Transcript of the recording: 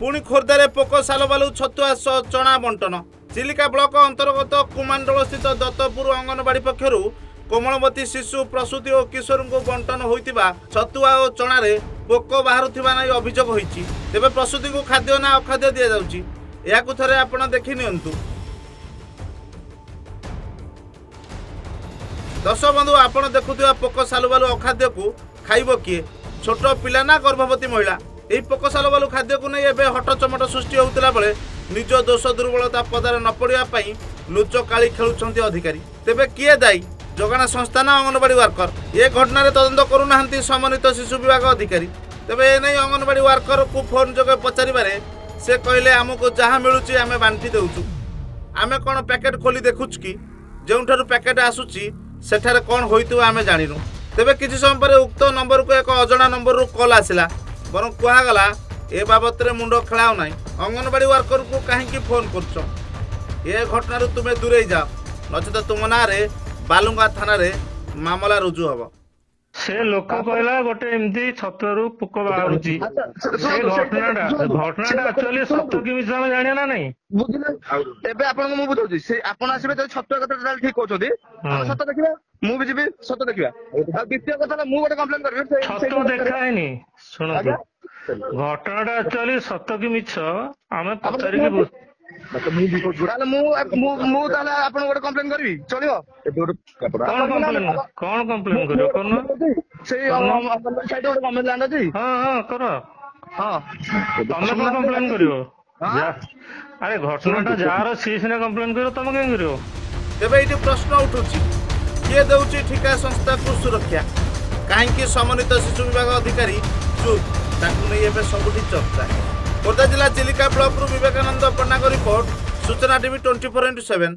पुणी खोर्धारे पोक सालबालू छतुआ चना बंटन चिलिका ब्लॉक अंतर्गत कुमांडल स्थित दत्तपुर अंगनवाड़ी पक्षर कोमलमती शिशु प्रसूति और किशोर को बंटन होता छतुआ और चणारे पोक बाहर अभियोग होती तेज प्रसूति को खाद्य ना अखाद्य दि जाऊँगी या थे आप देखी नियंतु। दर्शक बंधु आपण देखुवा पोक सालुबालू अखाद्य को खाइब किए छोट पिला ना गर्भवती महिला यही पोक सालुबालू खाद्य को नहीं एवं हट चमट सृष्टि होता बेले निज दोष दुर्बलता पदार न पड़ापी लुच काली खेलुंट अधिकारी तेबे किए दायी जोगाण संस्था ना अंगनवाड़ी वर्कर ये घटना तदंत करूना समन्वित शिशु विभाग अधिकारी तेबे नहीं अंगनवाड़ी वर्कर को फोन जगह पचारे से कहले आमको जहाँ मिलूँ आम बांटी देचु आम कौन पैकेट खोली देखुच कि जो पैकेट आसूची सेठारे कौन होइतु आमे जानिनु तेबे किछि समय पर उक्त नंबर को एक अजणा नंबर रु कॉल आसिला बर कहगला ए बाबत रे मुंड खेलाओ नाही अंगनवाड़ी वर्कर को कहीं फोन करछो ये घटना तुम्हें दूरे जाओ नचेत तुम ना रे बालुंगा थाना रे मामला रुजु हबो। से लोक कहला गोटे एमती छतरु पोक बाहरुची से घटनाटा एक्चुअली सत्य कि मिछ हम जानिया ना नहीं बुझिले एबे आपन मु बुझौची से आपन आसीबे त छतुआ कथा ताल ठीक कहउछथि हम सत्य देखिबा मु भी जीबी सत्य देखिबा आ द्वितीय कथा मु गोटे कंप्लेन करबे छतु देखायनी सुनो घटनाटा एक्चुअली सत्य कि मिछ हम पचारि के मु ताले आपन गोटे कंप्लेन करबी चलियो कौन कंप्लेन करियो कोन से अंगनवाड़ी साइड गोटे कमेंट लांड अछि हां करो हां तमे कोन कंप्लेन करियो अरे घटनाटा जार सीसने कंप्लेन करियो तमे केन करियो तेबे एठी प्रश्न उठुची किए देउची ठिका संस्था को सुरक्षा कहीं समन्वित शिशु विभाग अधिकारी चुप ताकू नहीं एबे सबुठी चर्चा। खोर्धा जिला चिलिका ब्लॉक रु विवेकानंद पन्ना रिपोर्ट सूचना टीवी 24x7।